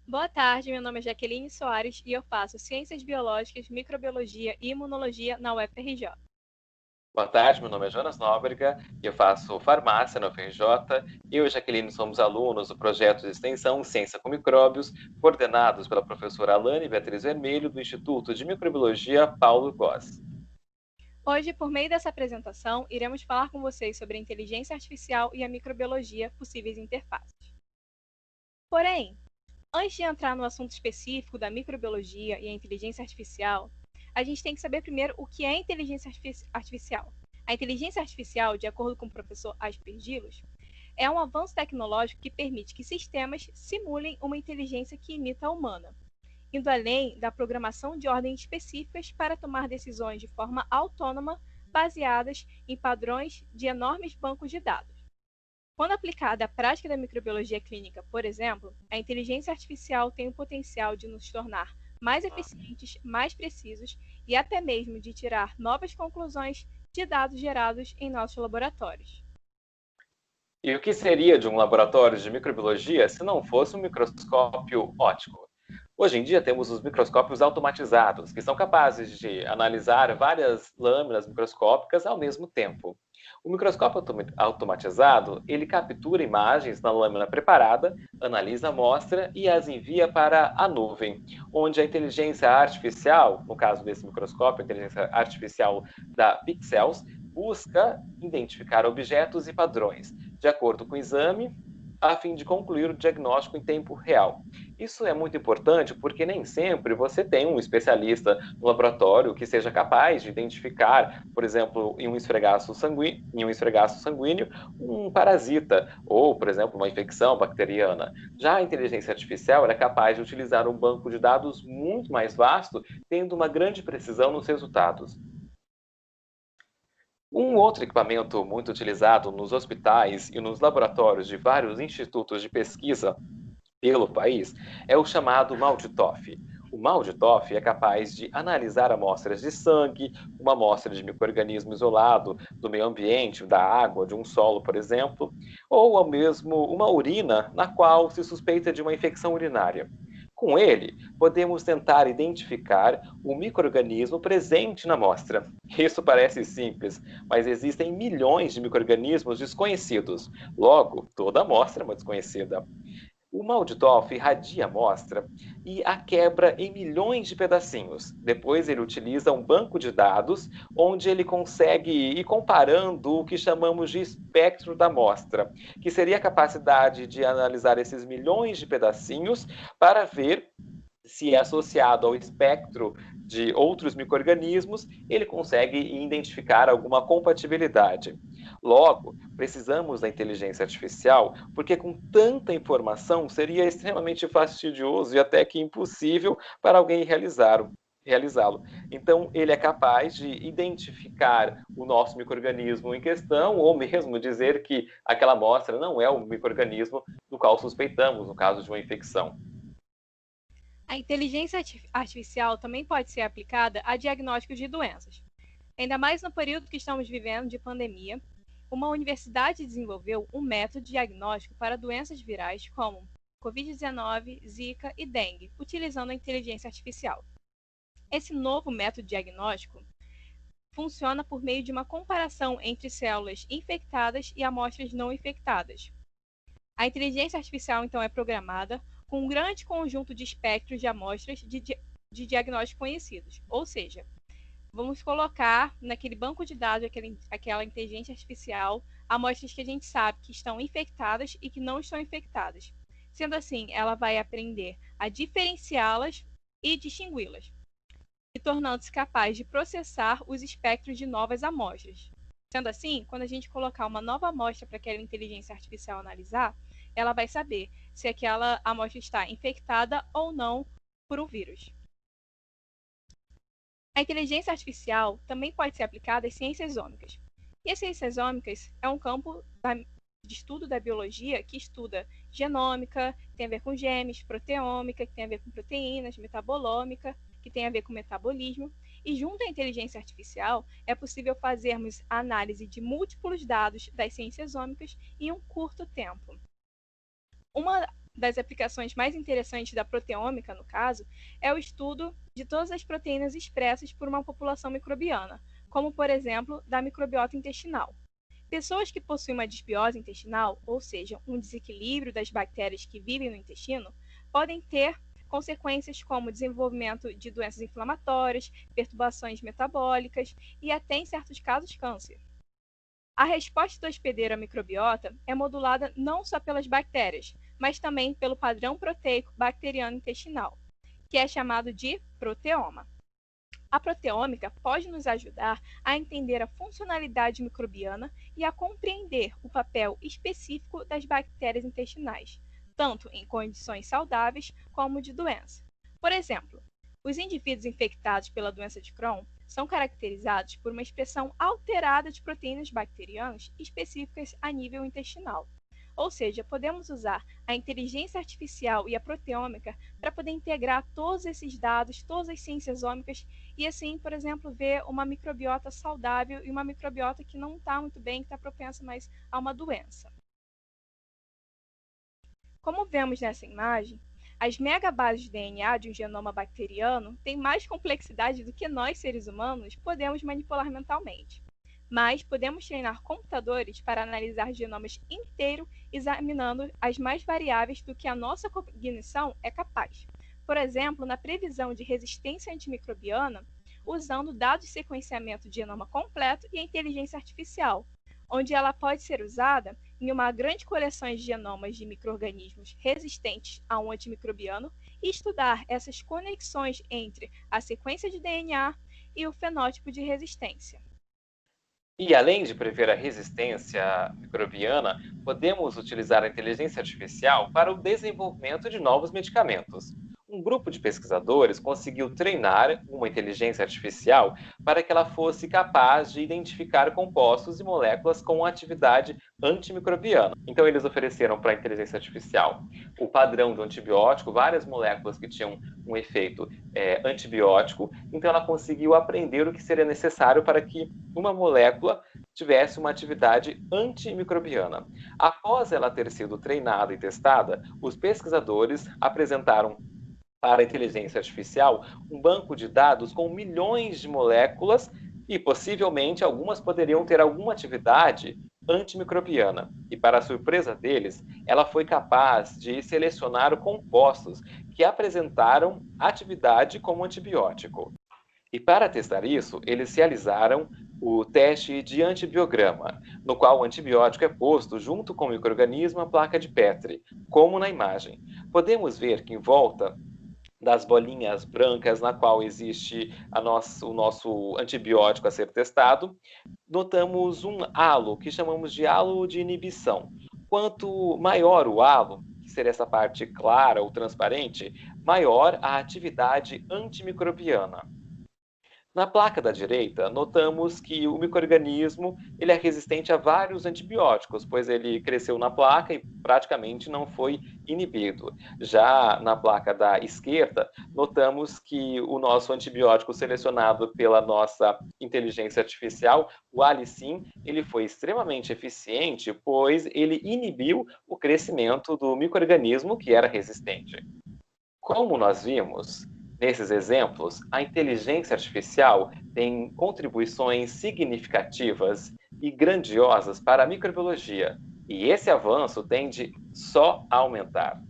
Boa tarde, meu nome é Jaqueline Soares e eu faço Ciências Biológicas, Microbiologia e Imunologia na UFRJ. Boa tarde, meu nome é Jonas Nóbrega e eu faço farmácia na UFRJ. Eu e Jaqueline somos alunos do projeto de extensão Ciência com Micróbios, coordenados pela professora Alane Beatriz Vermelho, do Instituto de Microbiologia Paulo Góes. Hoje, por meio dessa apresentação, iremos falar com vocês sobre a inteligência artificial e a microbiologia, possíveis interfaces. Porém, antes de entrar no assunto específico da microbiologia e a inteligência artificial, a gente tem que saber primeiro o que é inteligência artificial. A inteligência artificial, de acordo com o professor Aspergillos, é um avanço tecnológico que permite que sistemas simulem uma inteligência que imita a humana, indo além da programação de ordens específicas para tomar decisões de forma autônoma, baseadas em padrões de enormes bancos de dados. Quando aplicada à prática da microbiologia clínica, por exemplo, a inteligência artificial tem o potencial de nos tornar mais eficientes, mais precisos e até mesmo de tirar novas conclusões de dados gerados em nossos laboratórios. E o que seria de um laboratório de microbiologia se não fosse um microscópio óptico? Hoje em dia temos os microscópios automatizados, que são capazes de analisar várias lâminas microscópicas ao mesmo tempo. O microscópio automatizado, ele captura imagens na lâmina preparada, analisa a amostra e as envia para a nuvem, onde a inteligência artificial, no caso desse microscópio, a inteligência artificial da Pixels, busca identificar objetos e padrões, de acordo com o exame, a fim de concluir o diagnóstico em tempo real. Isso é muito importante porque nem sempre você tem um especialista no laboratório que seja capaz de identificar, por exemplo, em um esfregaço sanguíneo, um parasita ou, por exemplo, uma infecção bacteriana. Já a inteligência artificial é capaz de utilizar um banco de dados muito mais vasto, tendo uma grande precisão nos resultados. Um outro equipamento muito utilizado nos hospitais e nos laboratórios de vários institutos de pesquisa pelo país é o chamado MALDI-TOF. O MALDI-TOF é capaz de analisar amostras de sangue, uma amostra de micro-organismo isolado do meio ambiente, da água, de um solo, por exemplo, ou ao mesmo uma urina na qual se suspeita de uma infecção urinária. Com ele, podemos tentar identificar o micro-organismo presente na amostra. Isso parece simples, mas existem milhões de micro-organismos desconhecidos. Logo, toda amostra é uma desconhecida. O Malditoff irradia a amostra e a quebra em milhões de pedacinhos. Depois ele utiliza um banco de dados onde ele consegue ir comparando o que chamamos de espectro da amostra, que seria a capacidade de analisar esses milhões de pedacinhos para ver se é associado ao espectro de outros micro-organismos, ele consegue identificar alguma compatibilidade. Logo, precisamos da inteligência artificial, porque com tanta informação seria extremamente fastidioso e até que impossível para alguém realizá-lo. Então, ele é capaz de identificar o nosso micro-organismo em questão, ou mesmo dizer que aquela amostra não é o micro-organismo do qual suspeitamos, no caso de uma infecção. A inteligência artificial também pode ser aplicada a diagnósticos de doenças. Ainda mais no período que estamos vivendo de pandemia, uma universidade desenvolveu um método diagnóstico para doenças virais como Covid-19, Zika e dengue, utilizando a inteligência artificial. Esse novo método diagnóstico funciona por meio de uma comparação entre células infectadas e amostras não infectadas. A inteligência artificial, então, é programada com um grande conjunto de espectros de amostras de diagnóstico conhecidos, ou seja, vamos colocar naquele banco de dados, aquela inteligência artificial, amostras que a gente sabe que estão infectadas e que não estão infectadas. Sendo assim, ela vai aprender a diferenciá-las e distingui-las, e tornando-se capaz de processar os espectros de novas amostras. Sendo assim, quando a gente colocar uma nova amostra para aquela inteligência artificial analisar, ela vai saber se aquela amostra está infectada ou não por um vírus. A inteligência artificial também pode ser aplicada às ciências ômicas. E as ciências ômicas é um campo de estudo da biologia que estuda genômica, que tem a ver com genes, proteômica, que tem a ver com proteínas, metabolômica, que tem a ver com metabolismo. E junto à inteligência artificial, é possível fazermos análise de múltiplos dados das ciências ômicas em um curto tempo. Uma das aplicações mais interessantes da proteômica, no caso, é o estudo de todas as proteínas expressas por uma população microbiana, como, por exemplo, da microbiota intestinal. Pessoas que possuem uma disbiose intestinal, ou seja, um desequilíbrio das bactérias que vivem no intestino, podem ter consequências como desenvolvimento de doenças inflamatórias, perturbações metabólicas e até, em certos casos, câncer. A resposta do hospedeiro à microbiota é modulada não só pelas bactérias, mas também pelo padrão proteico bacteriano intestinal, que é chamado de proteoma. A proteômica pode nos ajudar a entender a funcionalidade microbiana e a compreender o papel específico das bactérias intestinais, tanto em condições saudáveis como de doença. Por exemplo, os indivíduos infectados pela doença de Crohn são caracterizados por uma expressão alterada de proteínas bacterianas específicas a nível intestinal. Ou seja, podemos usar a inteligência artificial e a proteômica para poder integrar todos esses dados, todas as ciências ômicas e assim, por exemplo, ver uma microbiota saudável e uma microbiota que não está muito bem, que está propensa mais a uma doença. Como vemos nessa imagem, as megabases de DNA de um genoma bacteriano têm mais complexidade do que nós, seres humanos, podemos manipular mentalmente. Mas podemos treinar computadores para analisar genomas inteiros, examinando as mais variáveis do que a nossa cognição é capaz. Por exemplo, na previsão de resistência antimicrobiana, usando dados de sequenciamento de genoma completo e a inteligência artificial, onde ela pode ser usada em uma grande coleção de genomas de micro-organismos resistentes a um antimicrobiano e estudar essas conexões entre a sequência de DNA e o fenótipo de resistência. E além de prever a resistência microbiana, podemos utilizar a inteligência artificial para o desenvolvimento de novos medicamentos. Um grupo de pesquisadores conseguiu treinar uma inteligência artificial para que ela fosse capaz de identificar compostos e moléculas com atividade antimicrobiana. Então, eles ofereceram para a inteligência artificial o padrão do antibiótico, várias moléculas que tinham um efeito antibiótico. Então, ela conseguiu aprender o que seria necessário para que uma molécula tivesse uma atividade antimicrobiana. Após ela ter sido treinada e testada, os pesquisadores apresentaram para a inteligência artificial um banco de dados com milhões de moléculas e possivelmente algumas poderiam ter alguma atividade antimicrobiana. E para a surpresa deles, ela foi capaz de selecionar compostos que apresentaram atividade como antibiótico. E para testar isso, eles realizaram o teste de antibiograma, no qual o antibiótico é posto junto com o micro-organismo à placa de Petri, como na imagem. Podemos ver que em volta das bolinhas brancas na qual existe o nosso antibiótico a ser testado, notamos um halo, que chamamos de halo de inibição. Quanto maior o halo, que seria essa parte clara ou transparente, maior a atividade antimicrobiana. Na placa da direita, notamos que o micro-organismo ele é resistente a vários antibióticos, pois ele cresceu na placa e praticamente não foi inibido. Já na placa da esquerda, notamos que o nosso antibiótico selecionado pela nossa inteligência artificial, o Alicin, ele foi extremamente eficiente, pois ele inibiu o crescimento do micro-organismo que era resistente. Como nós vimos, nesses exemplos, a inteligência artificial tem contribuições significativas e grandiosas para a microbiologia, e esse avanço tende só a aumentar.